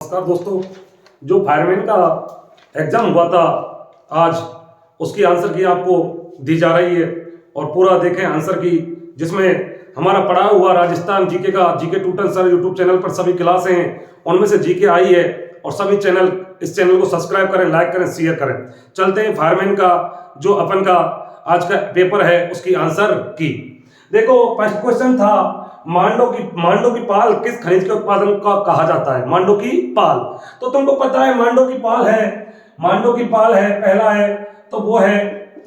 नमस्कार दोस्तों। जो फायरमैन का एग्जाम हुआ था आज, उसकी आंसर की आपको दी जा रही है और पूरा देखें आंसर की, जिसमें हमारा पढ़ा हुआ राजस्थान जीके का GK tutor sir YouTube channel पर सभी क्लासें हैं, उनमें से जीके आई है और सभी चैनल इस चैनल को सब्सक्राइब करें, लाइक करें, शेयर करें। चलते हैं फायरमैन का जो अपन का आज का पेपर है उसकी आंसर की। देखो फर्स्ट क्वेश्चन था, मांडो की पाल किस खनिज के उत्पादन का कहा जाता है? मांडो की पाल, तो तुमको पता है मांडो की पाल है पहला है तो वो है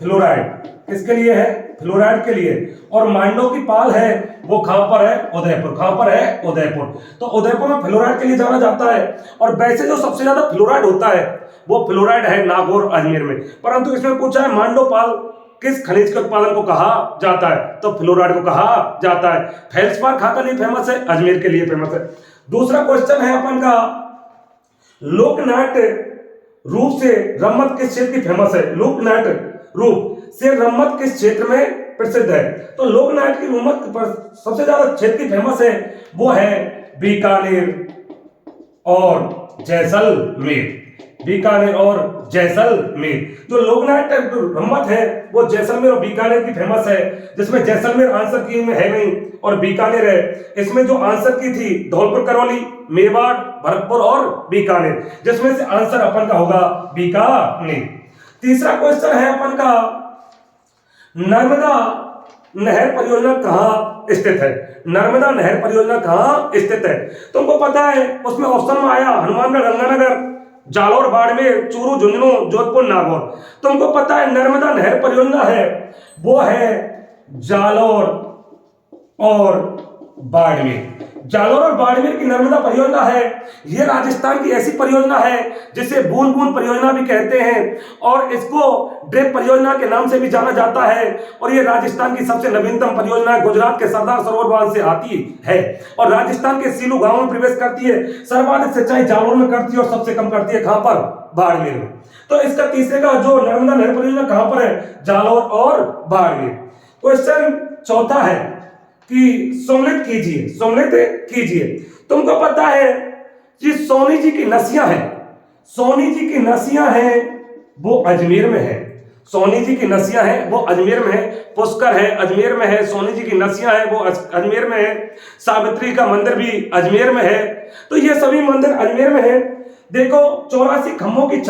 फ्लोराइड। किसके लिए है? फ्लोराइड के लिए। और मांडो की पाल है वो कहां पर है? उदयपुर। कहां पर है? उदयपुर। तो उदयपुर में फ्लोराइड के लिए जाना जाता है। और वैसे जो सबसे ज्यादा फ्लोराइड होता है वो फ्लोराइड है नागौर अजमेर में, परंतु इसमें पूछा है मांडो पाल किस खनिज के उत्पादन को कहा जाता है, तो फ्लोराइड को कहा जाता है। फेल्सपार खाका लिए फेमस है, अजमेर के लिए फेमस है। दूसरा क्वेश्चन है अपन का, लोकनाट्य रूप से रम्मत किस क्षेत्र की फेमस है? लोकनाट्य रूप से रम्मत किस क्षेत्र में प्रसिद्ध है? तो लोकनाट्य की रम्मत पर सबसे ज्यादा क्षेत्र की फेमस है वो है बीकानेर और जैसलमेर। बीकानेर और जैसलमेर। जो लोकनाट्य रम्मत है वो जैसलमेर और बीकानेर की फेमस है, जिसमें जैसलमेर आंसर की में है नहीं और बीकानेर है। इसमें जो आंसर की थी धौलपुर, करौली, मेवाड़, भरतपुर और बीकानेर, जिसमें से आंसर अपन का होगा बीकानेर। तीसरा क्वेश्चन है अपन का, नर्मदा नहर परियोजना कहां स्थित है? नर्मदा नहर परियोजना कहां स्थित है? तुमको पता है उसमें ऑप्शन में आया हनुमानगढ़, गंगानगर, जालौर, बाड़मेर, चूरू, झुंझुनू, जोधपुर, नागौर। तुमको पता है नर्मदा नहर परियोजना है वो है जालौर और बाड़मेर। जालौर और बाड़मेर की नर्मदा परियोजना है। यह राजस्थान की ऐसी परियोजना है जिसे बूंद बूंद परियोजना भी कहते हैं और इसको ड्रेप परियोजना के नाम से भी जाना जाता है। और यह राजस्थान की सबसे नवीनतम परियोजना है। गुजरात के सरदार सरोवर बांध से आती है और राजस्थान के सीलू गांव में प्रवेश करती है। सर्वाधिक सिंचाई जालौर में करती है और सबसे कम करती है कहां पर? बाड़मेर में। तो इसका तीसरे का जो नर्मदा नहर परियोजना कहां पर है? जालौर और बाड़मेर। क्वेश्चन चौथा है कि सम्मिलित कीजिए। तुमको पता है कि सोनी जी की नसियां हैं वो अजमेर में है। सोनी जी की नसियां हैं वो अजमेर में है। पुष्कर है अजमेर में है। सोनी जी की नसियां हैं वो अजमेर में है। सावित्री का मंदिर भी अजमेर में है। तो ये सभी मंदिर अजमेर में है। देखो 84 खम्भों की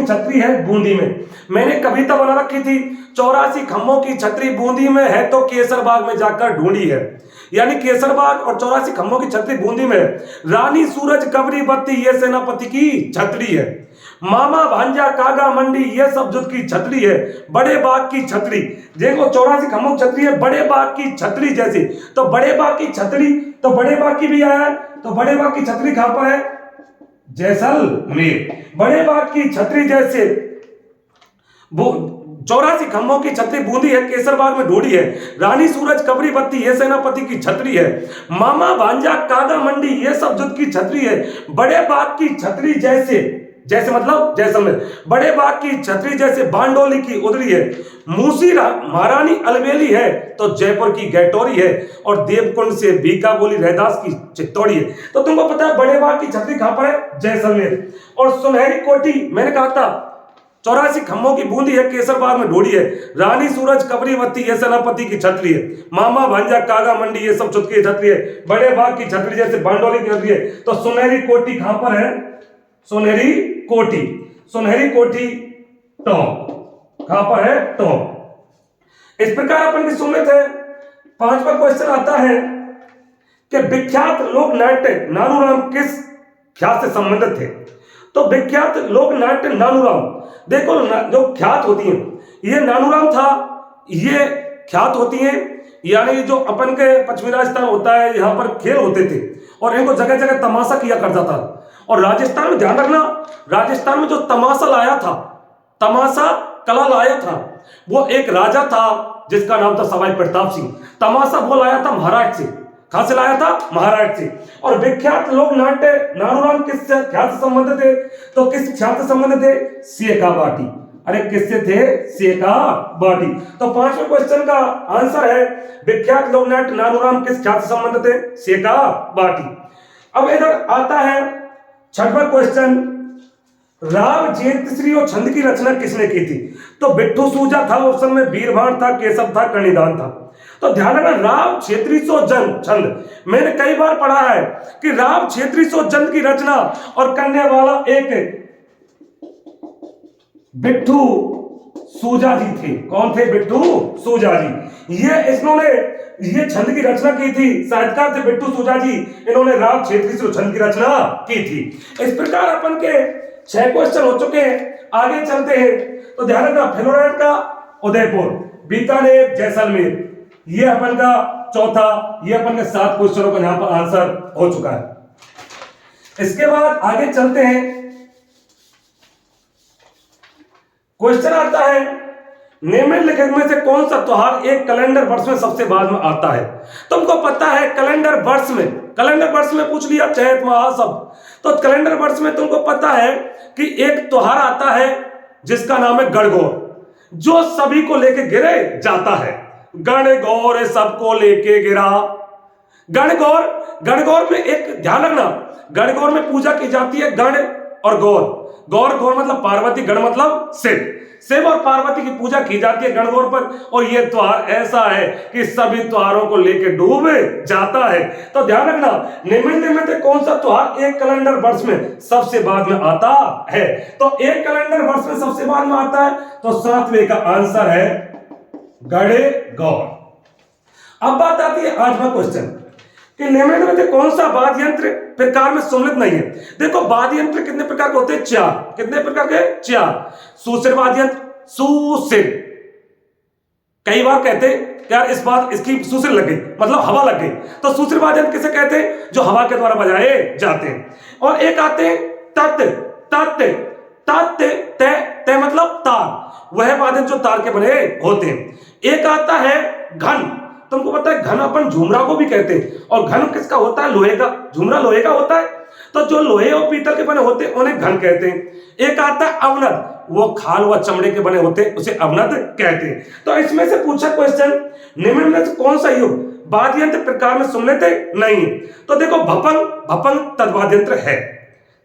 छतरी है बूंदी में। मैंने कविता बना रखी थी, 84 खम्भों की छतरी बूंदी में है तो केसरबाग में जाकर ढूंढी है। यानी केसरबाग और 84 खम्भों की छतरी बूंदी में। रानी सूरज कबरी बत्ती ये सेनापति की छतरी है। मामा भांजा कागा मंडी ये सब जुट की छतरी है। बड़े बाग की छतरी, देखो 84 खम्भों की छतरी है बड़े बाग की छतरी जैसी। तो बड़े बाग की छतरी, तो बड़े बाग की भी आया है। तो बड़े बाग की छतरी कहां पर है? जैसलमेर। बड़े बाग की छतरी जैसे 84 खम्भों की छतरी बूंदी है, केसरबाग में ढूंढी है। रानी सूरज कबरी बत्ती ये सेनापति की छतरी है। मामा भांजा कागा मंडी ये सब जुट की छतरी है। बड़े बाग की छतरी जैसे मतलब जैसलमेर। बड़े बाग की छतरी जैसे बांडोली की उदरी है। मूसी महारानी अलवेली है तो जयपुर की गैटोरी है। और देवकुंड से बीका बोली रहदास की चित्तौड़ी है। तो तुमको पता है बड़े बाग की छतरी कहां पर है? जैसलमेर। और सुनहरी कोठी मैंने कहा था 84 खम्भों की बूंदी है, केसरबाग में ढूंढी है। रानी सूरज कबरी बत्ती ये सेनापति की छतरी है। मामा भांजा कागा मंडी ये सब चुटकी छतरी है। बड़े बाग की छतरी जैसे बांडोली की छतरी है। तो सुनहरी कोठी कहां पर है? सुनहरी कोठी टोंक। कहां पर है? टोंक। इस प्रकार अपन की सुमित है। पांचवा क्वेश्चन आता है कि विख्यात लोकनाट्य नानूराम किस ख्यात से संबंधित थे? तो विख्यात लोकनाट्य नानूराम, देखो जो ख्यात होती है ये नानूराम था, ये ख्यात होती है। यानी जो अपन के पश्चिमी राजस्थान होता है यहाँ पर खेल होते थे और इनको जगह जगह तमाशा किया करता था। और राजस्थान में ध्यान रखना, राजस्थान में जो तमाशा कला लाया था वो एक राजा था जिसका नाम था सवाई प्रताप सिंह। तमाशा वो लाया था महाराष्ट्र से। कहां से लाया था? महाराष्ट्र से। और विख्यात लोक नाट्य नानूराम किस ख्यात से संबंधित थे? तो किस ख्यात से संबंधित थे? सेका बाटी। अरे किससे थे? सेका बाटी। तो पांचवें क्वेश्चन का आंसर है विख्यात लोक नाट्य नानूराम किस ख्यात से संबंधित थे? सेका बाटी। अब इधर आता है छठवां क्वेश्चन, राग जयंतश्री और छंद की रचना किसने की थी? तो बिट्ठू सूजा था ऑप्शन में, वीरभान था, केशव था, कणिदान था। तो ध्यान रखना, राव क्षेत्री सो जन छंद, मैंने कई बार पढ़ा है कि राव क्षेत्री सो जन की रचना और करने वाला एक बिट्ठू सूजा जी थे। कौन थे? बिट्ठू सूजा जी। ये छंद की रचना की थी, साहित्यकार थे बिट्ठू सूजा जी। इन्होंने राव क्षेत्री सो छंद की रचना की थी। इस प्रकार अपन के 6 क्वेश्चन हो चुके हैं। आगे चलते हैं। तो ध्यान रखना, फ्लोराइड का उदयपुर, बीकानेर, जैसलमेर, ये अपन का चौथा, ये अपन के 7 क्वेश्चनों का यहां पर आंसर हो चुका है। इसके बाद आगे चलते हैं। क्वेश्चन आता है, निम्नलिखित में से कौन सा त्योहार एक कैलेंडर वर्ष में सबसे बाद में आता है? तुमको पता है कैलेंडर वर्ष में पूछ लिया, चैत माह सब। तो कैलेंडर वर्ष में तुमको पता है कि एक त्योहार आता है जिसका नाम है गणगौर, जो सभी को लेके गिरे जाता है। गणगौर सबको लेके गिरा। गणगौर में एक ध्यान रखना, गणगौर में पूजा की जाती है गण और गौर। गौर मतलब पार्वती, गण मतलब शिव और पार्वती की पूजा की जाती है गणगौर पर। और यह त्योहार ऐसा है कि सभी त्योहारों को लेकर डूब जाता है। तो ध्यान रखना, निम्न में से कौन सा त्योहार एक कैलेंडर वर्ष में सबसे बाद में आता है? तो एक कैलेंडर वर्ष में सबसे बाद में आता है, तो 7वें का आंसर है गणगौर। अब बात आती है 8वां क्वेश्चन कि निम्न में से कौन सा वाद्य यंत्र प्रकार में सम्मिलित नहीं है? देखो, वाद्य यंत्र कितने प्रकार के होते हैं? 4। कितने प्रकार के? 4। सुशिर वाद्य यंत्र, सुशिर। कई बार कहते हैं यार इसकी सुशिर लग गई, मतलब हवा लग गई। तो सुशिर वाद्य यंत्र किसे कहते हैं? जो हवा के द्वारा बजाए जाते हैं। और एक आते हैं तत् मतलब तार, वह वाद्य जो तार के बने होते हैं। एक आता है घन, तुमको पता है घन अपन झुमरा को भी कहते हैं। और घन किसका होता है? लोहे का। झुमरा लोहे का होता है, तो जो लोहे और पीतल के बने होते हैं उन्हें घन कहते हैं। एक आता है अवनद, वो खाल व चमड़े के बने होते हैं, उसे अवनद कहते हैं। तो इसमें से पूछा क्वेश्चन, निम्न में से कौन सा युग वाद्य यंत्र प्रकार में सम्मिलित नहीं है? तो देखो, भपंग तद्वाद्य यंत्र है,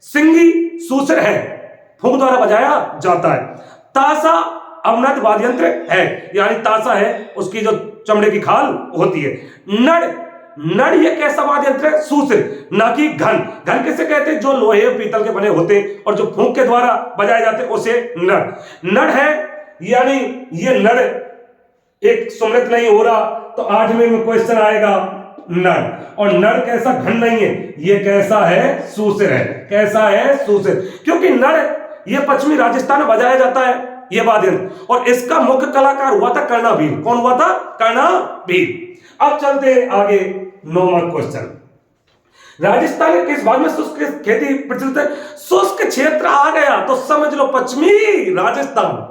सिंगी सुशिर है, फूंक द्वारा बजाया जाता है। ताशा अवनद वाद्य यंत्र है, यानी ताशा है, उसकी जो चमड़े की खाल होती है। नड़ ये कैसा वाद्य यंत्र है? सुशिर, ना कि घन। घन किसे कहते हैं? जो लोहे और पीतल के बने होते हैं और जो फूंक के द्वारा बजाए जाते हैं उसे नड़ है। यानी ये नड़ एक सम्मिलित नहीं हो रहा। तो 8वें में क्वेश्चन आएगा नड़। और नड़ कैसा? घन नहीं है, ये कैसा है? सुशिर है। कैसा है? सुशिर। क्योंकि नड़ ये पश्चिमी राजस्थान में बजाया जाता है ये वाद्य यंत्र, और इसका मुख्य कलाकार हुआ था कर्णावीर। कौन हुआ था? कर्णावीर। अब चलते हैं आगे, 9वां क्वेश्चन, राजस्थान के किस भाग में शुष्क खेती प्रचलित है? शुष्क क्षेत्र आ गया तो समझ लो पश्चिमी राजस्थान।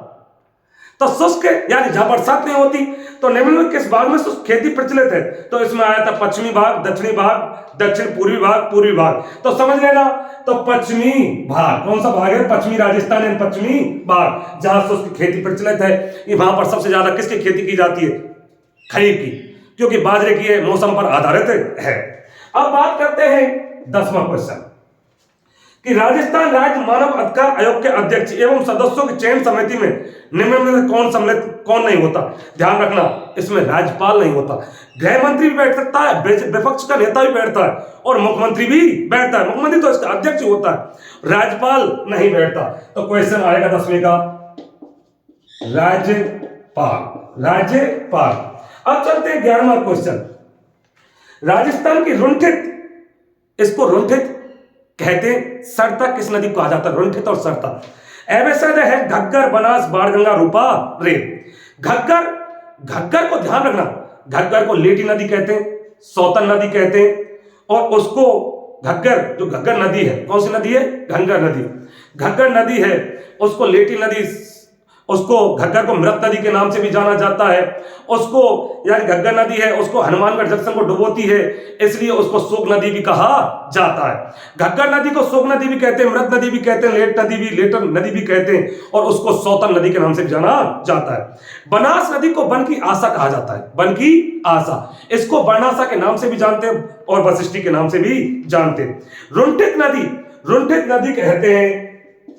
तो शुष्क यानी जहां बरसात नहीं होती। तो निम्न में किस भाग में शुष्क खेती प्रचलित है? तो इसमें आया था पश्चिमी भाग, दक्षिणी भाग, दक्षिण पूर्वी भाग, पूर्वी भाग। तो समझ लेना, तो पश्चिमी भाग कौन सा भाग है? पश्चिमी राजस्थान यानी पश्चिमी भाग, जहां शुष्क खेती प्रचलित है। ये वहां पर सबसे ज्यादा किसकी खेती की जाती है? खरीफ की, क्योंकि बाजरे की मौसम पर आधारित है। अब बात करते हैं 10वां क्वेश्चन कि राजस्थान राज्य मानव अधिकार आयोग के अध्यक्ष एवं सदस्यों की चयन समिति में निम्न में से कौन सम्मिलित कौन नहीं होता? ध्यान रखना, इसमें राज्यपाल नहीं होता। गृह मंत्री भी बैठ सकता है, विपक्ष का नेता भी बैठता है, और मुख्यमंत्री भी बैठता है। मुख्यमंत्री तो इसका अध्यक्ष होता है, राज्यपाल नहीं बैठता। तो क्वेश्चन आएगा 10वें का राज्यपाल। अब चलते हैं 11वां क्वेश्चन, राजस्थान की रुंठित, इसको रुंठित कहते हैं। सरता किस नदी को कहा जाता है? रुंठित और सरता। एवं है घग्गर, बनास, बाणगंगा, रूपा, रेत। घग्गर को ध्यान रखना, घग्गर को लेटी नदी कहते हैं, सौतन नदी कहते हैं। और उसको घग्गर, जो घग्गर नदी है, कौन सी नदी है? घग्गर नदी है, उसको लेटी नदी उसको घग्गर को मृत नदी के नाम से भी जाना जाता है। उसको यानी घग्गर नदी है उसको हनुमानगढ़ जंक्शन को डुबोती है, इसलिए उसको शोक नदी भी कहा जाता है। घग्गर नदी को शोक नदी भी कहते हैं, मृत नदी भी कहते हैं, लेटर नदी भी कहते हैं, और उसको सौतन नदी के नाम से भी जाना जाता है। बनास नदी को वन की आशा कहा जाता है, वन की आशा, इसको वर्णाशा के नाम से भी जानते हैं और वशिष्ठी के नाम से भी जानते हैं। रुंठित नदी कहते हैं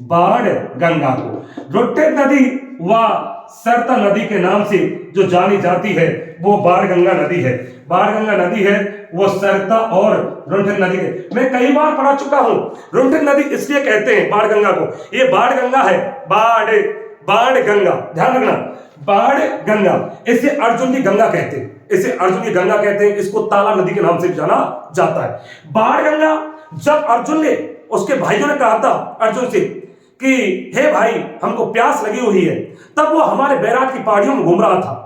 बाण गंगा को। रुंठित नदी व सरता नदी के नाम से जो जानी जाती है वो बाण गंगा नदी है। बाण गंगा नदी है वो सरता और रुंठित नदी के, मैं कई बार पढ़ा चुका हूं। रुंठित नदी इसलिए कहते हैं बाण गंगा को, ये बाण गंगा है, बाण गंगा, ध्यान रखना, बाण गंगा, इसे अर्जुन की गंगा कहते हैं, इसे अर्जुन की गंगा कहते हैं, इसको ताला नदी के नाम से भी जाना जाता है। बाण गंगा, जब अर्जुन ने, उसके भाइयों ने कहा था अर्जुन से कि हे भाई हमको प्यास लगी हुई है, तब वो हमारे बैराट की पहाड़ियों में घूम रहा था,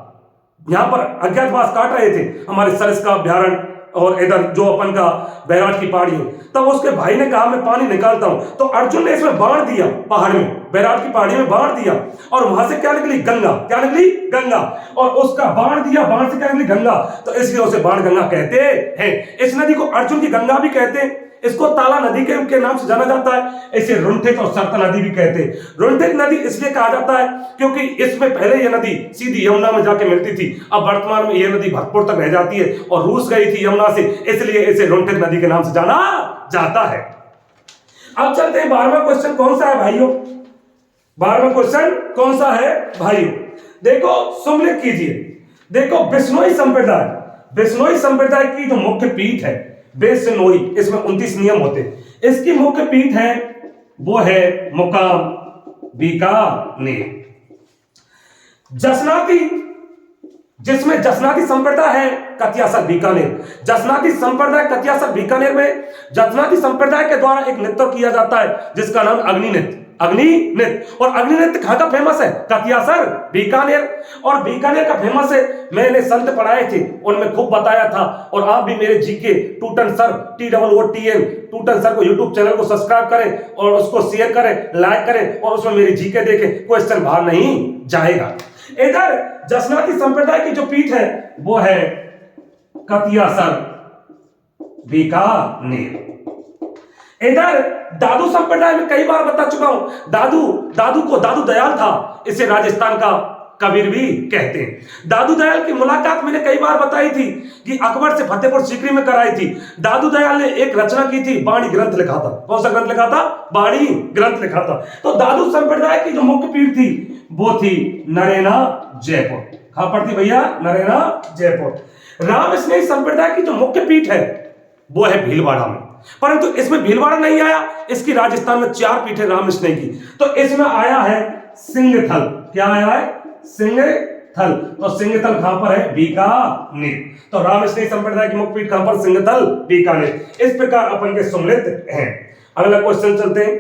यहां पर अज्ञातवास काट रहे थे हमारे सरिस्का अभ्यारण्य और इधर जो अपन का बैराट की पहाड़ी है, तब उसके भाई ने कहा मैं पानी निकालता हूं, तो अर्जुन ने इसमें बाण दिया, पहाड़ में, बैराट की पहाड़ी में बाण दिया, और वहां से क्या निकली गंगा, क्या निकली गंगा, और उसका बाण दिया, बाण से क्या निकली गंगा, तो इसलिए उसे बाण गंगा कहते हैं। इस नदी को अर्जुन की गंगा भी कहते हैं, इसको ताला नदी के नाम से जाना जाता है, इसे रुंठित और सरता नदी भी कहते हैं। रुंठित नदी इसलिए कहा जाता है क्योंकि इसमें पहले यह नदी सीधी यमुना में जाके मिलती थी, अब वर्तमान में यह नदी भरतपुर तक रह जाती है और रूस गई थी यमुना से, इसलिए इसे रुंठित नदी के नाम से जाना जाता है। अब चलते हैं 12वां क्वेश्चन कौन सा है भाइयों, 12वां क्वेश्चन कौन सा है भाइयों, देखो सम्मिलित कीजिए। देखो बिश्नोई संप्रदाय की जो मुख्य पीठ है बिश्नोई, इसमें 29 नियम होते हैं, इसकी मुख्य पीठ है वो है मुकाम बीकानेर। जसनाती, जिसमें जसनाती संप्रदाय है कतियासर बीकानेर, जसनाती संप्रदाय कतियासर बीकानेर में जसनाती संप्रदाय के द्वारा एक नृत्य किया जाता है जिसका नाम अग्नि नृत्य, और अग्नि नृत्य कहां का फेमस है, कतियासर बीकानेर, और बीकानेर का फेमस है, मैंने संत पढ़ाए थे उनमें खूब बताया था, और आप भी मेरे जीके टूटन सर TOOTN टूटन सर को यूट्यूब चैनल को सब्सक्राइब करें और उसको शेयर करें, लाइक करें, और उसमें मेरी जीके देखें, क्वेश्चन बाहर नहीं जाएगा। इधर जसनाती संप्रदाय की जो पीठ है वो है कतियासर बीकानेर। इधर दादू संप्रदाय में कई बार बता चुका हूं, दादू दयाल था, इसे राजस्थान का कबीर भी कहते हैं। दादू दयाल की मुलाकात मैंने कई बार बताई थी कि अकबर से फतेहपुर सीकरी में कराई थी। दादू दयाल ने एक रचना की थी, बाणी ग्रंथ लिखा था, कौन सा ग्रंथ लिखा था, बाणी ग्रंथ लिखा था। तो दादू संप्रदाय की जो मुख्य पीठ थी वो थी नरेना जयपुर, कहां पर थी भैया, नरेना जयपुर। राम स्नेही संप्रदाय की जो मुख्य पीठ है वो है भीलवाड़ा में, परंतु इसमें भीलवाड़ा नहीं आया, इसकी राजस्थान में 4 पीठ है राम स्नेही की, तो इसमें आया है सिंहथल, क्या आया है, सिंहथल, तो सिंहथल कहां पर है, बीकानेर, तो राम स्नेही संप्रदाय की मुख्य पीठ कहां पर, सिंहथल बीकानेर। इस प्रकार अपन के सम्मिलित हैं। अगला क्वेश्चन चलते हैं,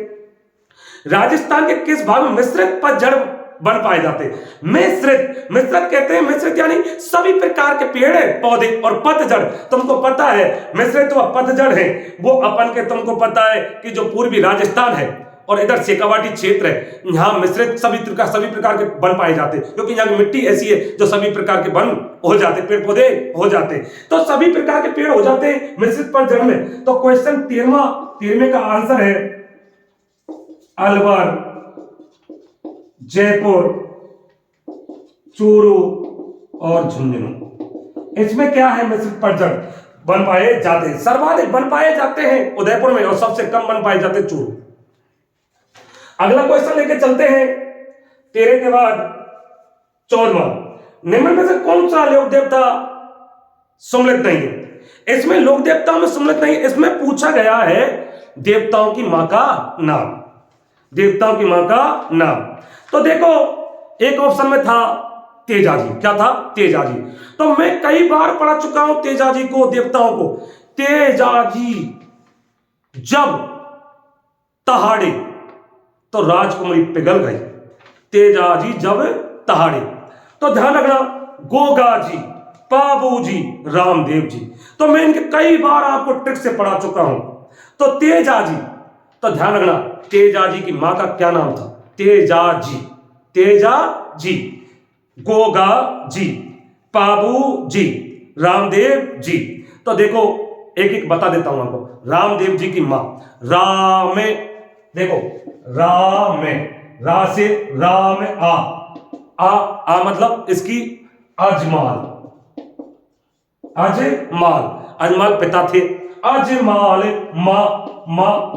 राजस्थान के किस भाग में मिश्रित पतझड़ वन पाए जाते हैं, मिश्रित कहते हैं, मिश्रित यानी सभी प्रकार के पेड़ पौधे, और पतझड़ तुमको पता है, मिश्रित व पतझड़ है वो अपन के, तुमको पता है कि जो पूर्वी राजस्थान है और इधर शेखावाटी क्षेत्र है, यहाँ मिश्रित सभी प्रकार के वन पाए जाते हैं, क्योंकि यहाँ की मिट्टी ऐसी है जो सभी प्रकार के वन हो जाते, पेड़ पौधे हो जाते, तो सभी प्रकार के पेड़ हो जाते हैं मिश्रित पतझड़ में। तो क्वेश्चन 13वें का आंसर है अलवर, जयपुर, चूरू और झुंझुनू, इसमें क्या है, मिश्रित पतझड़ बन पाए जाते हैं, सर्वाधिक बन पाए जाते हैं उदयपुर में और सबसे कम बन पाए जाते हैं चूरू। अगला क्वेश्चन लेके चलते हैं 13 के बाद 14वां, निम्न में से कौन सा लोक देवता सम्मिलित नहीं है, इसमें लोक देवताओं में सम्मिलित नहीं, इसमें पूछा गया है देवताओं की मां का नाम, देवताओं की मां का नाम। तो देखो एक ऑप्शन में था तेजाजी, क्या था, तेजाजी, तो मैं कई बार पढ़ा चुका हूं तेजाजी को, देवताओं को, तेजाजी जब तहाड़े तो राजकुमारी पिघल गई, तेजाजी जब तहाड़े, तो ध्यान रखना गोगाजी, बाबूजी, रामदेव जी, तो मैं इनके कई बार आपको ट्रिक से पढ़ा चुका हूं। तो तेजाजी, तो ध्यान रखना तेजाजी की मां का क्या नाम था, तेजाजी, तेजा जी, गोगा जी, पाबू जी, रामदेव जी। तो देखो एक एक बता देता हूं आपको। रामदेव जी की मां राम, देखो राम, रा से राम, आ मतलब इसकी अजमाल, अजमाल, अजमाल पिता थे। अजमाल माँ,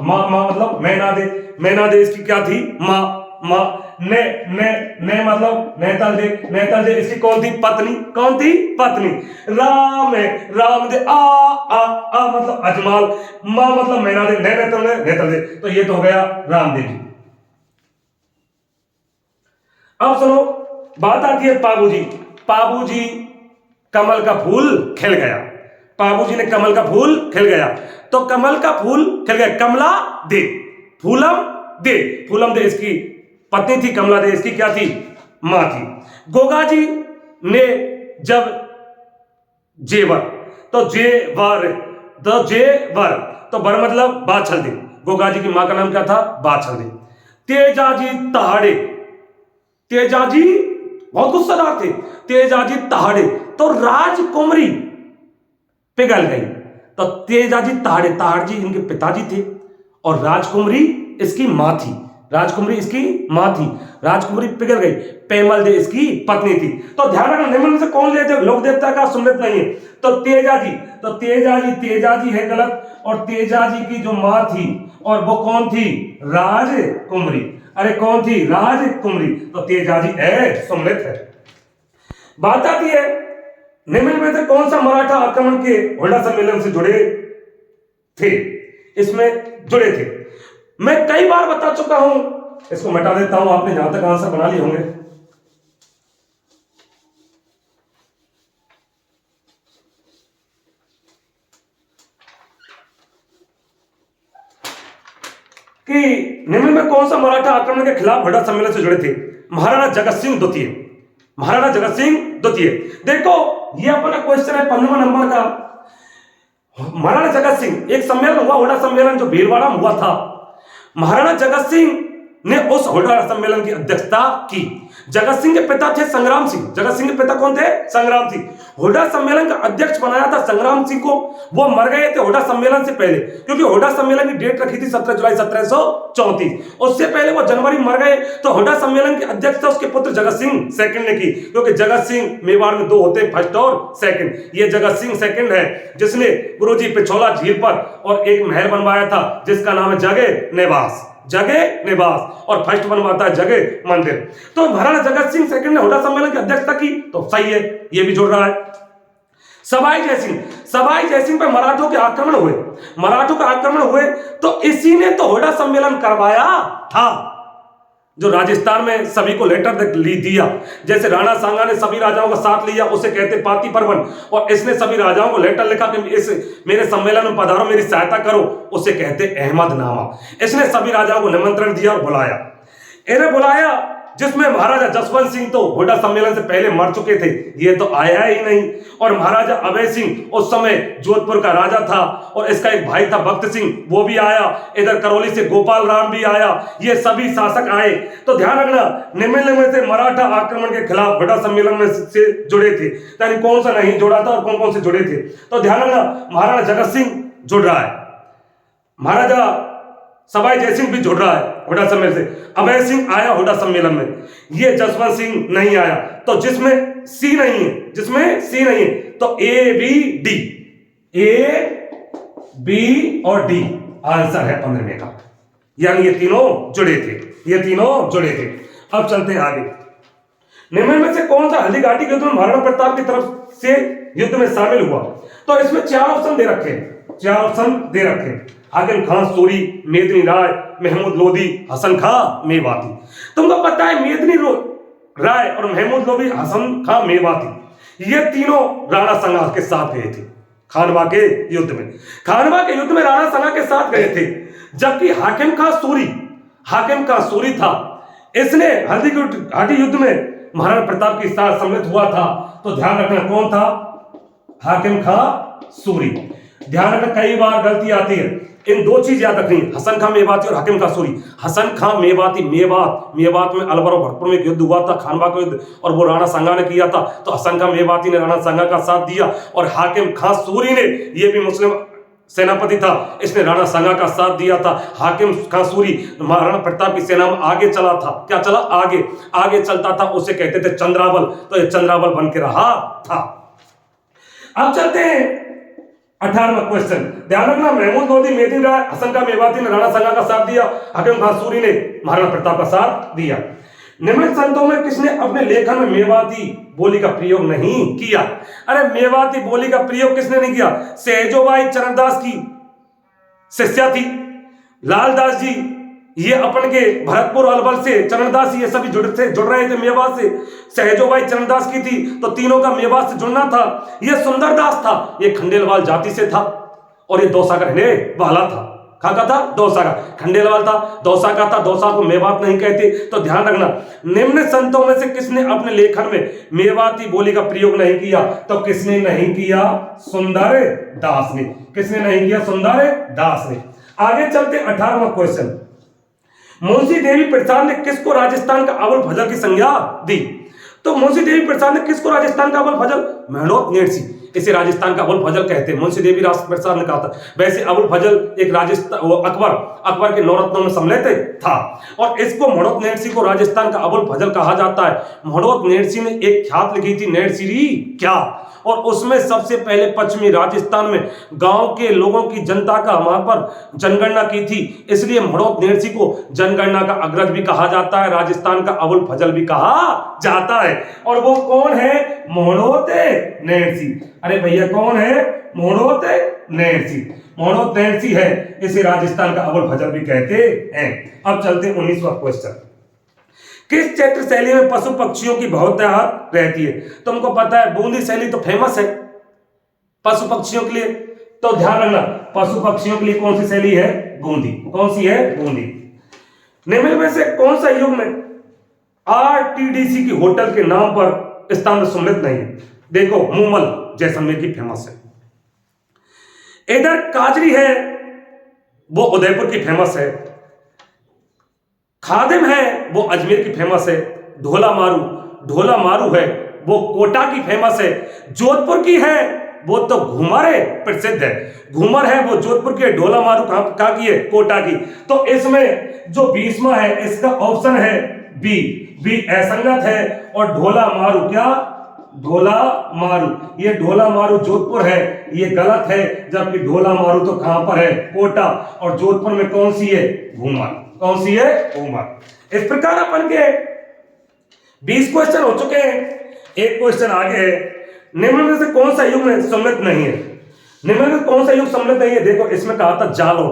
माँ मतलब मैना दे, मैना दे इसकी क्या थी? माँ, माँ। ने ने ने मतलब नेतल दे, नेतल दे इसकी कौन थी? पत्नी, कौन थी? पत्नी। राम है, राम दे, आ मतलब अजमाल, माँ मतलब मैना दे, ने नेतल दे, नेतल दे। तो ये तो हो गया रामदेव जी। अब सुनो, बात आती है पाबूजी। पाबूजी कमल का फूल खिल गया, पाबूजी ने कमल का फूल खिल गया। तो कमल का फूल खिल गया, कमला दे, फूलम दे, फूलम दे इसकी पत्नी थी, कमला दे इसकी क्या थी? मां थी। गोगा जी ने जब जेवर, तो जेवर, तो जेवर, तो बर मतलब बाछल दे, गोगा जी की मां का नाम क्या था? बाछल दे। तेजाजी तहाड़े, तेजाजी बहुत गुस्सादार थे, तेजाजी तहाड़े, तो राजकुमारी पिघल गई। तो तेजाजी तहाड़े, तहाड़ जी इनके पिताजी थे और राजकुमारी इसकी मां थी, राजकुमारी इसकी मां थी, राजकुमारी पिघल गई। पेमल दे इसकी पत्नी थी। तो ध्यान रखना, निम्न में से कौन लेते लोक देवता का सुमृत नहीं है? तो तेजाजी, तो तेजाजी, तेजाजी है गलत, और तेजाजी की जो मां थी और वो कौन थी? राजकुमारी। अरे कौन थी? राजकुमारी। तो तेजाजी है सुमृत है। बात आती है निम्न में से कौन सा मराठा आक्रमण के होल्डा सम्मेलन से जुड़े थे? इसमें जुड़े थे, मैं कई बार बता चुका हूं, इसको मिटा देता हूं, आपने जहां तक आंसर बना लिए होंगे। कि निम्न में कौन सा मराठा आक्रमण के खिलाफ होल्डा सम्मेलन से जुड़े थे? महाराणा जगत सिंह द्वितीय, महाराणा जगत सिंह द्वितीय। देखो ये अपना क्वेश्चन है 15 नंबर का। महाराणा जगत सिंह, एक सम्मेलन हुआ, होल्डा सम्मेलन जो भीलवाड़ा में हुआ था, महाराणा जगत सिंह ने उस होल्डा सम्मेलन की अध्यक्षता की। जगत सिंह के पिता थे संग्राम सिंह, जगत सिंह के पिता कौन थे? संग्राम सिंह। होल्डा सम्मेलन का अध्यक्ष बनाया था संग्राम सिंह को, वो मर गए थे होल्डा सम्मेलन से पहले, क्योंकि होल्डा सम्मेलन की डेट रखी थी 17 जुलाई 1734, उससे पहले वो जनवरी में मर गए। तो होल्डा सम्मेलन के अध्यक्षता उसके पुत्र जगत सिंह सेकंड ने की, क्योंकि जगत सिंह मेवाड़ में दो होते हैं, फर्स्ट और सेकंड। ये जगत सिंह सेकंड है जिसने गुरुजी पिछोला झील पर और एक महल बनवाया था जिसका नाम है जगह निवास, जगह निवास, और फर्स्ट बनवाता है जगह मंदिर। तो महाराणा जगत सिंह सेकंड ने होल्डा सम्मेलन की अध्यक्षता की, तो सही है, ये भी जुड़ रहा है। सवाई जयसिंह, सवाई जयसिंह पर मराठों के आक्रमण हुए, मराठों के आक्रमण हुए, तो इसी ने तो होल्डा सम्मेलन करवाया था, जो राजस्थान में सभी को लेटर दिया। जैसे राणा सांगा ने सभी राजाओं का साथ लिया, उसे कहते पाती परवन, और इसने सभी राजाओं को लेटर लिखा कि इस मेरे सम्मेलन में पधारो, मेरी सहायता करो, उसे कहते अहमदनामा। इसने सभी राजाओं को निमंत्रण दिया और बुलाया, इन्हें बुलाया, जिसमें महाराजा जसवंत सिंह तो होल्डा सम्मेलन से पहले मर चुके थे, ये तो आया ही नहीं, और महाराजा अभय सिंह उस समय जोधपुर का राजा था, और इसका एक भाई था भक्त सिंह, वो भी आया, इधर करौली से गोपाल राम भी आया, ये सभी शासक आए। तो ध्यान रखना, निम्न में से मराठा आक्रमण के खिलाफ होल्डा सम्मेलन में से जुड़े थे, यानी कौन सा नहीं जुड़ा था और कौन कौन से जुड़े थे। तो ध्यान रखना, महाराणा जगत सिंह जुड़ रहा है, महाराजा सवाई जयसिंह भी जुड़ रहा है होल्डा सम्मेलन से, अभय सिंह आया होल्डा सम्मेलन में, ये जसवंत सिंह नहीं आया। तो जिसमें सी नहीं है, जिसमें सी नहीं है, तो A B D, A B और डी आंसर है 15वें का, यानी ये तीनों जुड़े थे, ये तीनों जुड़े थे। अब चलते हैं आगे। निम्न में से कौन सा हल्दी घाटी के युद्ध में महाराणा प्रताप की तरफ से युद्ध में शामिल हुआ? तो इसमें 4 ऑप्शन दे रखे हैं, 4 ऑप्शन दे रखे हैं, हाकिम खां सूरी, मेदिनी राय, महमूद लोदी, हसन खां मेवाती। तुमको पता है मेदिनी राय और महमूद लोदी, हसन खां मेवाती, ये तीनों राणा संगा के साथ गए थे खानवा के युद्ध में, खानवा के युद्ध में राणा संगा के साथ गए थे। जबकि हाकिम खां सूरी था, इसने हल्दी घाटी युद्ध में महाराणा प्रताप के साथ सम्मिलित हुआ था। तो ध्यान रखना कौन था? हाकिम खां सूरी। ध्यान रखना, कई बार गलती आती है, इन दो चीज याद रखनी, हसन खां मेवाती और हाकिम कासूरी। हसन खां मेवाती, मेवात में अलवर और भरतपुर में एक युद्ध हुआ था, खानवा का युद्ध, और वो राणा सांगा ने किया था। तो हसन खां मेवाती ने राणा सांगा का साथ दिया, और हाकिम कासूरी ने, ये भी मुस्लिम सेनापति था, इसने राणा सांगा का साथ दिया था। हाकिम कासूरी महाराणा प्रताप की सेना में आगे चला था, क्या चला, आगे आगे चलता था, उसे कहते थे चंद्रावल, तो ये चंद्रावल बन के रहा था। अब चलते हैं 18वां क्वेश्चन, ध्यान रखना, महमूद लोधी, मेदिन राय, हसन खां मेवाती ने राणा सांगा का साथ दिया, हाकिम कासूरी ने महाराणा प्रताप का साथ दिया। निम्नलिखित संतों में किसने अपने लेखन में मेवाती बोली का प्रयोग नहीं किया? अरे मेवाती बोली का प्रयोग किसने नहीं किया? सहजोबाई चरणदास की शिष्या थी, लालदास जी, ये अपन के भरतपुर अलवर से चरणदास, ये सभी जुड़ रहे थे मेवात से। सहजोबाई चरणदास की थी, तो तीनों का मेवात से जुड़ना था। ये सुंदरदास था, ये खंडेलवाल जाति से था, और ये दौसा का रहने वाला था। कहाँ का था? दौसा का। खंडेलवाल था, दौसा का था, दौसा को मेवात नहीं कहते। तो ध्यान रखना, निम्न संतों में से किसने अपने लेखन में मेवाती बोली का प्रयोग नहीं किया? तो किसने नहीं किया? सुंदर दास ने। किसने नहीं किया? सुंदर दास ने। आगे चलते 18वां क्वेश्चन, मुंशी देवी प्रसाद ने किसको राजस्थान का अव्वल फजल की संज्ञा दी? तो मुंशी देवी प्रसाद ने किसको राजस्थान का अव्वल फजल? मेहनौत नेरसी, इसे राजस्थान का अव्वल फजल कहते हैं। मुंशी देवी प्रसाद ने कहा था। वैसे अव्वल फजल एक राजस्थान, अकबर के नौरत्नों में सम्मिलित था, और इसको महनौत नेरसी को राजस्थान का अव्वल फजल कहा जाता है। महनौत नेरसी ने एक ख्यात लिखी थी, नेरसिरी क्या, और उसमें सबसे पहले पश्चिमी राजस्थान में गांव के लोगों की जनता का वहां पर जनगणना की थी, इसलिए महनौत नेरसी को जनगणना का अग्रज भी कहा जाता है, राजस्थान का अव्वल फजल भी कहा जाता है। और वो कौन है? महनौत नेरसी। अरे भैया कौन है? महनौत नेरसी। महनौत नेरसी है, इसे राजस्थान का अव्वल फजल भी कहते हैं। अब चलते हैं 19वां क्वेश्चन, किस क्षेत्र शैली में पशु पक्षियों की बहुतायत रहती है? तुमको पता है बूंदी शैली तो फेमस है पशु पक्षियों के लिए, तो ध्यान रखना, पशु पक्षियों के लिए कौन सी शैली है? बूंदी। कौन सी है? बूंदी। निम्न में से कौन सा युग में आरटीडीसी की होटल के नाम पर स्थान में सम्मिलित नहीं है? देखो, मूमल जैसलमेर की फेमस है, इधर काजरी है, वो उदयपुर की फेमस है, खादिम है, वो अजमेर की फेमस है, ढोला मारू है, वो कोटा की फेमस है, जोधपुर की है, वो तो घूमर है, प्रसिद्ध है, घूमर है, वो जोधपुर की है, ढोला मारू कहां की है? कोटा की। तो इसमें जो 20वां है, इसका ऑप्शन है बी असंगत है, और ढोला मारू क्या? ढोला मारू, ये ढोला मारू जोधपुर है, ये गलत है, जबकि ढोला मारू तो कहां पर है? कोटा, और जोधपुर में कौन सी है? घूमर। कौन सी है? घूमर। इस प्रकार अपन के 20 क्वेश्चन हो चुके हैं, एक क्वेश्चन आगे है, निम्न में से कौन सा युग में सम्मिलित नहीं है? निम्न में कौन सा युग सम्मिलित नहीं है? देखो, इसमें कहा था जालोर,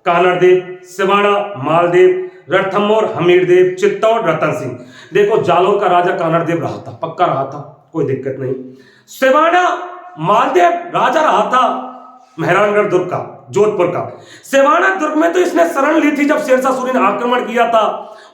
कानड़देव, सिवाड़ा, मालदेव, रणथंभौर, हमीरदेव, चित्तौड़, रतन सिंह। देखो, जालोर का राजा कानड़देव रहा था, पक्का रहा था, कोई दिक्कत नहीं। सिवाड़ा मालदेव राजा रहा था मेहरानगढ़ दुर्ग का, जोधपुर का। सिवाड़ा दुर्ग में तो इसने शरण ली थी जब शेरशाह सूरी ने आक्रमण किया था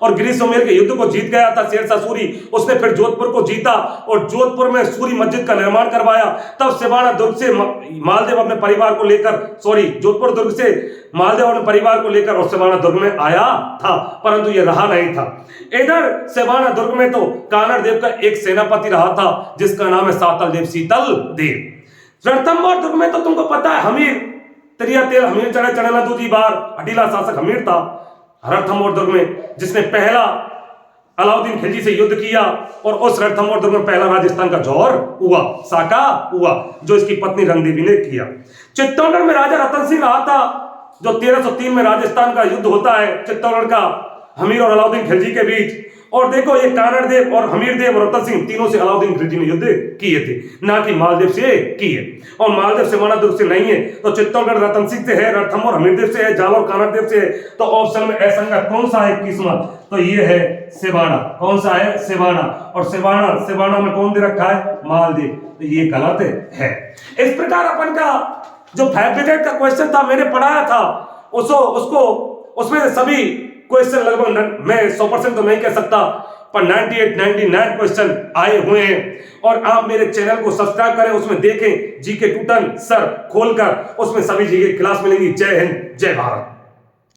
और गिरी सोमेर के युद्ध को जीत गया था शेरशाह सूरी, उसने फिर जोधपुर को जीता और जोधपुर में सूरी मस्जिद का निर्माण करवाया। तब सिवाड़ा दुर्ग से मालदेव अपने परिवार को लेकर, जोधपुर दुर्ग से मालदेव अपने परिवार को लेकर और सिवाड़ा दुर्ग में आया था, परंतु यह रहा नहीं था। इधर सिवाड़ा दुर्ग में तो कानड़ देव का एक सेनापति रहा था जिसका नाम है सातल देव, शीतल देव। रणथंभौर दुर्ग में तो तुमको पता है हमीर तरिया तेल हमीर चढ़े चढ़ना दूजी बार हटीला शासक हमीर था रणथंभौर दुर्ग में, जिसने पहला अलाउद्दीन खिलजी से युद्ध किया और उस रणथंभौर दुर्ग में पहला राजस्थान का जौहर हुआ, साका हुआ, जो इसकी पत्नी रंगदेवी ने किया। चित्तौड़गढ़ में राजा रतन सिंह रहा था, जो 1303 में राजस्थान का युद्ध होता है चित्तौड़गढ़ का हमीर और अलाउद्दीन खिलजी के बीच। और देखो, ये कानड़ देव और हमीर देव और रतन सिंह तीनों से अलाउद्दीन खिलजी ने युद्ध किए थे, ना कि मालदेव से किए। और मालदेव सिवाड़ा दुर्ग से नहीं है, तो चित्तौड़गढ़ रतन सिंह से है, रणथंभौर हमीर देव से है, जालोर कानड़ देव से है। तो ऑप्शन में असंगत कौन सा है? 21वां, तो ये है सिवाड़ा। कौन सा है? सिवाड़ा। और सिवाड़ा में कौन दे रखा है? मालदेव, तो ये गलत है। इस प्रकार अपन का जो फैब्रिकेट का क्वेश्चन था मैंने पढ़ाया था, उसको उसमें सभी क्वेश्चन लगभग मैं 100% तो नहीं कह सकता, पर 98 99 क्वेश्चन आए हुए हैं। और आप मेरे चैनल को सब्सक्राइब करें, उसमें देखें जीके टूटन सर खोलकर, उसमें सभी जीके क्लास मिलेंगी। जय हिंद, जय भारत।